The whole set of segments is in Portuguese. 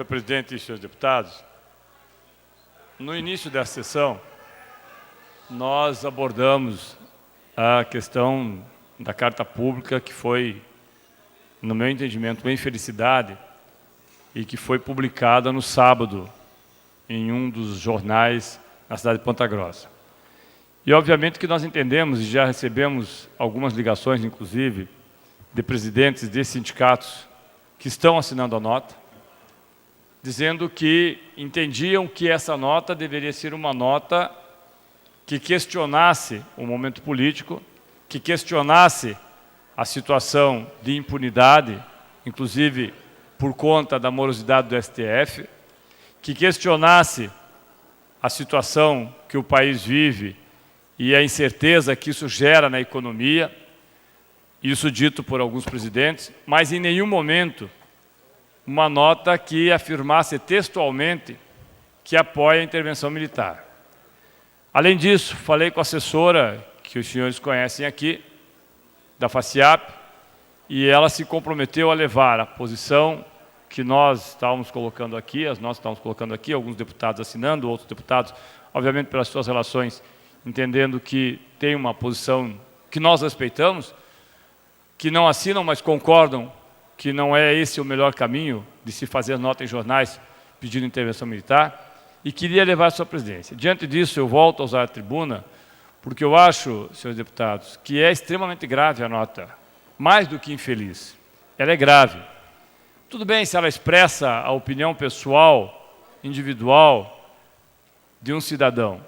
Senhor presidente e senhores deputados, no início dessa sessão, nós abordamos a questão da carta pública que foi, no meu entendimento, uma infelicidade e que foi publicada no sábado em um dos jornais na cidade de Ponta Grossa. E, obviamente, que nós entendemos e já recebemos algumas ligações, inclusive, de presidentes de sindicatos que estão assinando a nota, dizendo que entendiam que essa nota deveria ser uma nota que questionasse o momento político, que questionasse a situação de impunidade, inclusive por conta da morosidade do STF, que questionasse a situação que o país vive e a incerteza que isso gera na economia, isso dito por alguns presidentes, mas em nenhum momento uma nota que afirmasse textualmente que apoia a intervenção militar. Além disso, falei com a assessora, que os senhores conhecem aqui, da FACIAP, e ela se comprometeu a levar a posição que nós estávamos colocando aqui, alguns deputados assinando, outros deputados, obviamente pelas suas relações, entendendo que tem uma posição que nós respeitamos, que não assinam, mas concordam que não é esse o melhor caminho de se fazer nota em jornais pedindo intervenção militar, e queria levar a sua presidência. Diante disso, eu volto a usar a tribuna, porque eu acho, senhores deputados, que é extremamente grave a nota, mais do que infeliz. Ela é grave. Tudo bem se ela expressa a opinião pessoal, individual, de um cidadão.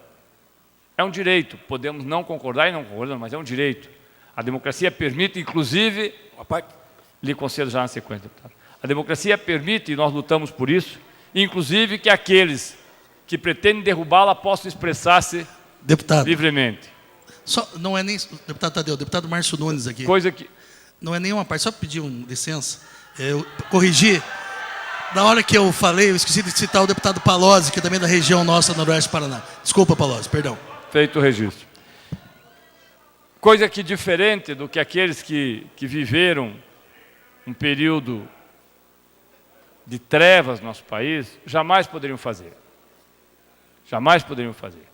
É um direito, podemos não concordar e não concordar, mas é um direito. A democracia permite, inclusive, lhe concedo já na sequência, deputado. A democracia permite, e nós lutamos por isso, inclusive que aqueles que pretendem derrubá-la possam expressar-se livremente. Não é nem deputado Tadeu, deputado Márcio Nunes aqui. Coisa que... Não é nenhuma parte, só pedir licença. Eu corrigi. Na hora que eu falei, eu esqueci de citar o deputado Palozzi, que é também da região nossa, Noroeste do Paraná. Desculpa, Palozzi, perdão. Feito o registro. Coisa que diferente do que aqueles que viveram um período de trevas no nosso país, jamais poderiam fazer. Jamais poderiam fazer.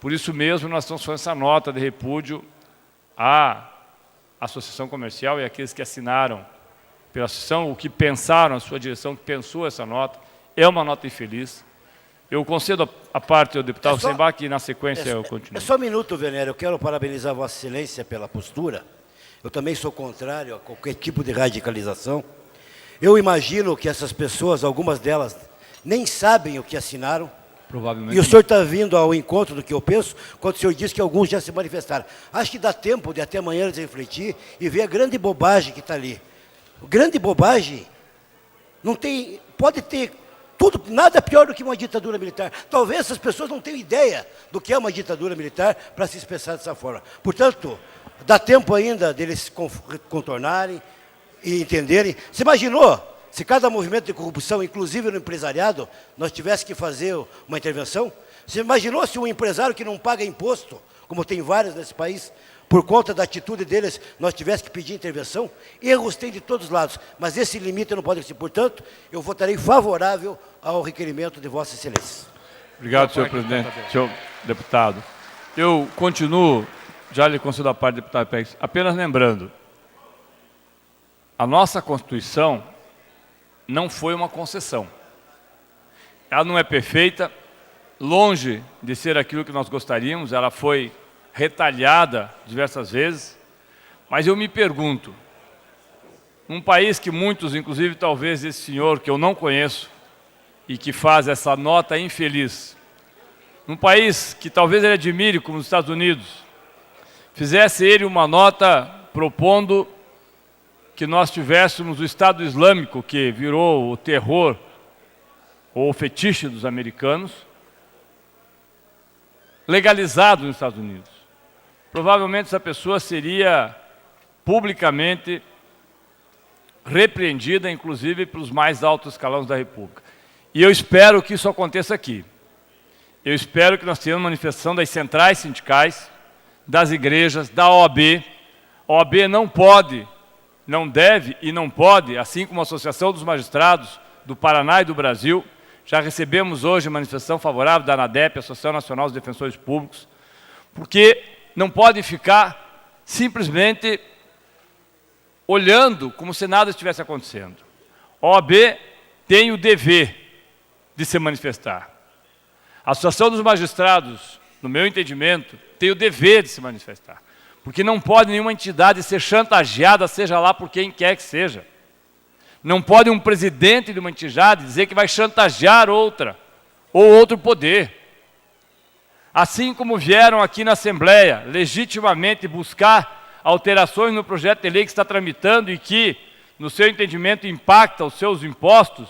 Por isso mesmo, nós estamos fazendo essa nota de repúdio à Associação Comercial e àqueles que assinaram pela associação, o que pensaram, a sua direção que pensou essa nota, é uma nota infeliz. Eu concedo a parte ao deputado Sembac e na sequência eu continuo. É só um minuto, Venério. Eu quero parabenizar Vossa Excelência pela postura. Eu também sou contrário a qualquer tipo de radicalização. Eu imagino que essas pessoas, algumas delas, nem sabem o que assinaram. Provavelmente. E o senhor está vindo ao encontro do que eu penso, quando o senhor diz que alguns já se manifestaram. Acho que dá tempo de até amanhã eles refletir e ver a grande bobagem que está ali. Grande bobagem não tem, pode ter tudo, nada pior do que uma ditadura militar. Talvez essas pessoas não tenham ideia do que é uma ditadura militar para se expressar dessa forma. Portanto, dá tempo ainda deles contornarem e entenderem. Você imaginou se cada movimento de corrupção, inclusive no empresariado, nós tivesse que fazer uma intervenção? Você imaginou se um empresário que não paga imposto, como tem vários nesse país, por conta da atitude deles, nós tivéssemos que pedir intervenção? Erros tem de todos os lados, mas esse limite não pode existir. Portanto, eu votarei favorável ao requerimento de Vossa Excelência. Obrigado, senhor presidente. Senhor deputado. Eu continuo, já lhe concedo a parte do deputado Pérez, apenas lembrando, a nossa Constituição não foi uma concessão. Ela não é perfeita, longe de ser aquilo que nós gostaríamos, ela foi retalhada diversas vezes, mas eu me pergunto, num país que muitos, inclusive talvez esse senhor que eu não conheço e que faz essa nota infeliz, num país que talvez ele admire, como os Estados Unidos, fizesse ele uma nota propondo que nós tivéssemos o Estado Islâmico, que virou o terror ou o fetiche dos americanos, legalizado nos Estados Unidos. Provavelmente essa pessoa seria publicamente repreendida, inclusive pelos mais altos escalões da República. E eu espero que isso aconteça aqui. Eu espero que nós tenhamos manifestação das centrais sindicais, das igrejas, da OAB. A OAB não pode, não deve e não pode, assim como a Associação dos Magistrados, do Paraná e do Brasil. Já recebemos hoje manifestação favorável da ANADEP, Associação Nacional dos Defensores Públicos, porque não pode ficar simplesmente olhando como se nada estivesse acontecendo. A OAB tem o dever de se manifestar. A Associação dos Magistrados, no meu entendimento, tem o dever de se manifestar, porque não pode nenhuma entidade ser chantageada, seja lá por quem quer que seja. Não pode um presidente de uma entidade dizer que vai chantagear outra, ou outro poder. Assim como vieram aqui na Assembleia, legitimamente buscar alterações no projeto de lei que está tramitando e que, no seu entendimento, impacta os seus impostos,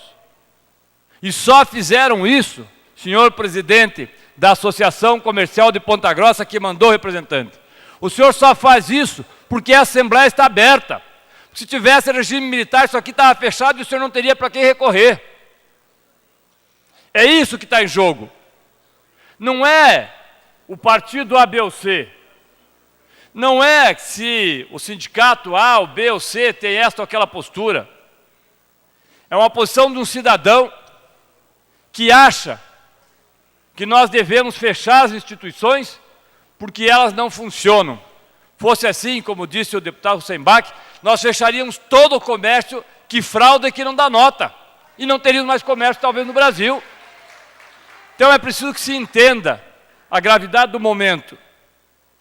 e só fizeram isso, senhor presidente da Associação Comercial de Ponta Grossa, que mandou o representante. O senhor só faz isso porque a Assembleia está aberta. Se tivesse regime militar, isso aqui estava fechado e o senhor não teria para quem recorrer. É isso que está em jogo. Não é o partido A, B ou C. Não é se o sindicato A, ou B ou C tem esta ou aquela postura. É uma posição de um cidadão que acha que nós devemos fechar as instituições porque elas não funcionam. Fosse assim, como disse o deputado Hussenbach, nós fecharíamos todo o comércio que frauda e que não dá nota. E não teríamos mais comércio, talvez, no Brasil. Então é preciso que se entenda a gravidade do momento.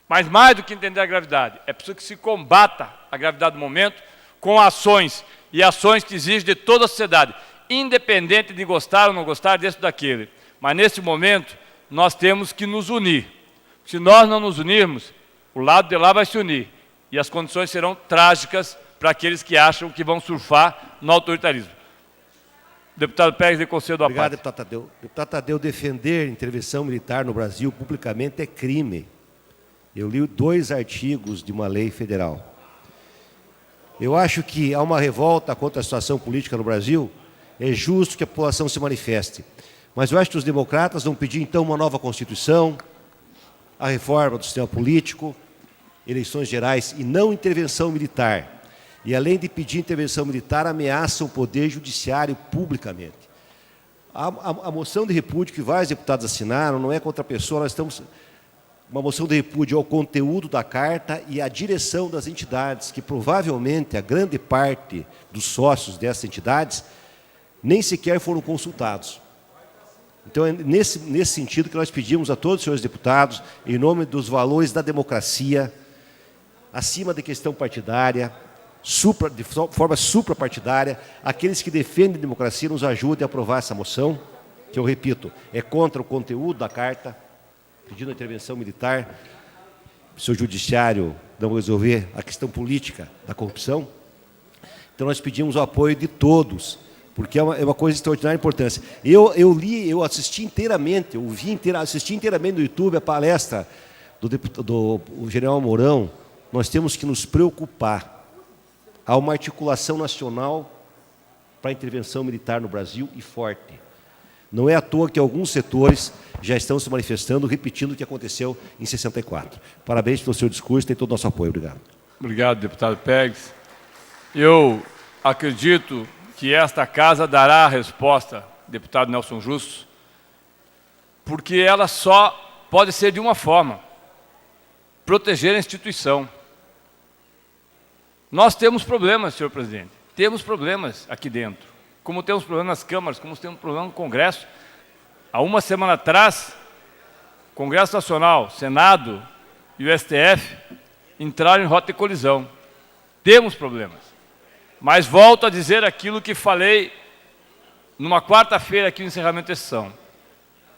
Mas mais do que entender a gravidade, é preciso que se combata a gravidade do momento com ações. E ações que exigem de toda a sociedade, independente de gostar ou não gostar desse ou daquele. Mas nesse momento, nós temos que nos unir. Se nós não nos unirmos, o lado de lá vai se unir. E as condições serão trágicas para aqueles que acham que vão surfar no autoritarismo. Deputado Pérez, de concedo a parte. Obrigado, deputado Tadeu. Deputado Tadeu, defender intervenção militar no Brasil publicamente é crime. Eu li 2 artigos de uma lei federal. Eu acho que há uma revolta contra a situação política no Brasil, é justo que a população se manifeste. Mas eu acho que os democratas vão pedir, então, uma nova Constituição, a reforma do sistema político, eleições gerais e não intervenção militar. E, além de pedir intervenção militar, ameaçam o poder judiciário publicamente. A moção de repúdio que vários deputados assinaram não é contra a pessoa, nós estamos... Uma moção de repúdio ao conteúdo da carta e à direção das entidades, que provavelmente a grande parte dos sócios dessas entidades nem sequer foram consultados. Então, é nesse sentido que nós pedimos a todos os senhores deputados, em nome dos valores da democracia, acima da questão partidária, de forma suprapartidária, aqueles que defendem a democracia nos ajudem a aprovar essa moção, que eu repito, é contra o conteúdo da carta, pedindo a intervenção militar, o seu judiciário não resolver a questão política da corrupção. Então, nós pedimos o apoio de todos, porque é uma coisa de extraordinária importância. Eu assisti inteiramente, assisti inteiramente no YouTube a palestra do general Mourão. Nós temos que nos preocupar. Há uma articulação nacional para a intervenção militar no Brasil e forte. Não é à toa que alguns setores já estão se manifestando, repetindo o que aconteceu em 64. Parabéns pelo seu discurso, tem todo o nosso apoio. Obrigado. Obrigado, deputado Pérez. Eu acredito que esta casa dará a resposta, deputado Nelson Justo, porque ela só pode ser de uma forma, proteger a instituição. Nós temos problemas, senhor presidente, temos problemas aqui dentro, como temos problemas nas câmaras, como temos problemas no Congresso. Há uma semana atrás, Congresso Nacional, Senado e o STF entraram em rota de colisão. Temos problemas. Mas volto a dizer aquilo que falei numa quarta-feira aqui no encerramento da sessão.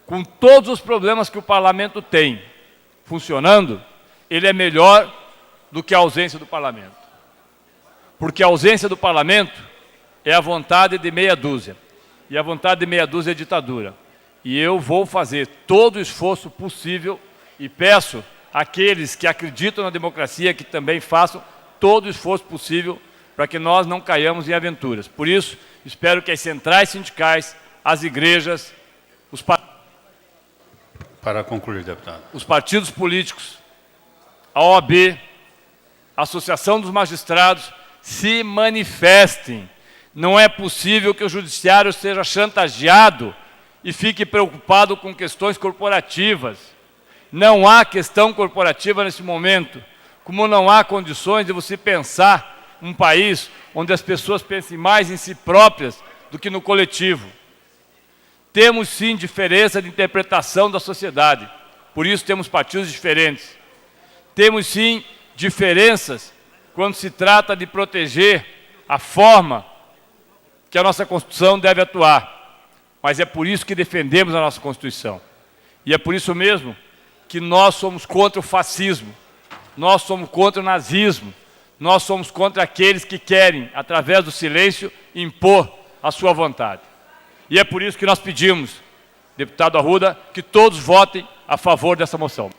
Com todos os problemas que o parlamento tem funcionando, ele é melhor do que a ausência do parlamento. Porque a ausência do parlamento é a vontade de meia dúzia. E a vontade de meia dúzia é ditadura. E eu vou fazer todo o esforço possível e peço àqueles que acreditam na democracia que também façam todo o esforço possível para que nós não caiamos em aventuras. Por isso, espero que as centrais sindicais, as igrejas, Para concluir, deputado. Os partidos políticos, a OAB, a Associação dos Magistrados, se manifestem. Não é possível que o judiciário seja chantageado e fique preocupado com questões corporativas. Não há questão corporativa nesse momento, como não há condições de você pensar um país onde as pessoas pensem mais em si próprias do que no coletivo. Temos sim diferença de interpretação da sociedade, por isso temos partidos diferentes. Temos sim diferenças quando se trata de proteger a forma que a nossa Constituição deve atuar. Mas é por isso que defendemos a nossa Constituição. E é por isso mesmo que nós somos contra o fascismo, nós somos contra o nazismo, nós somos contra aqueles que querem, através do silêncio, impor a sua vontade. E é por isso que nós pedimos, deputado Arruda, que todos votem a favor dessa moção.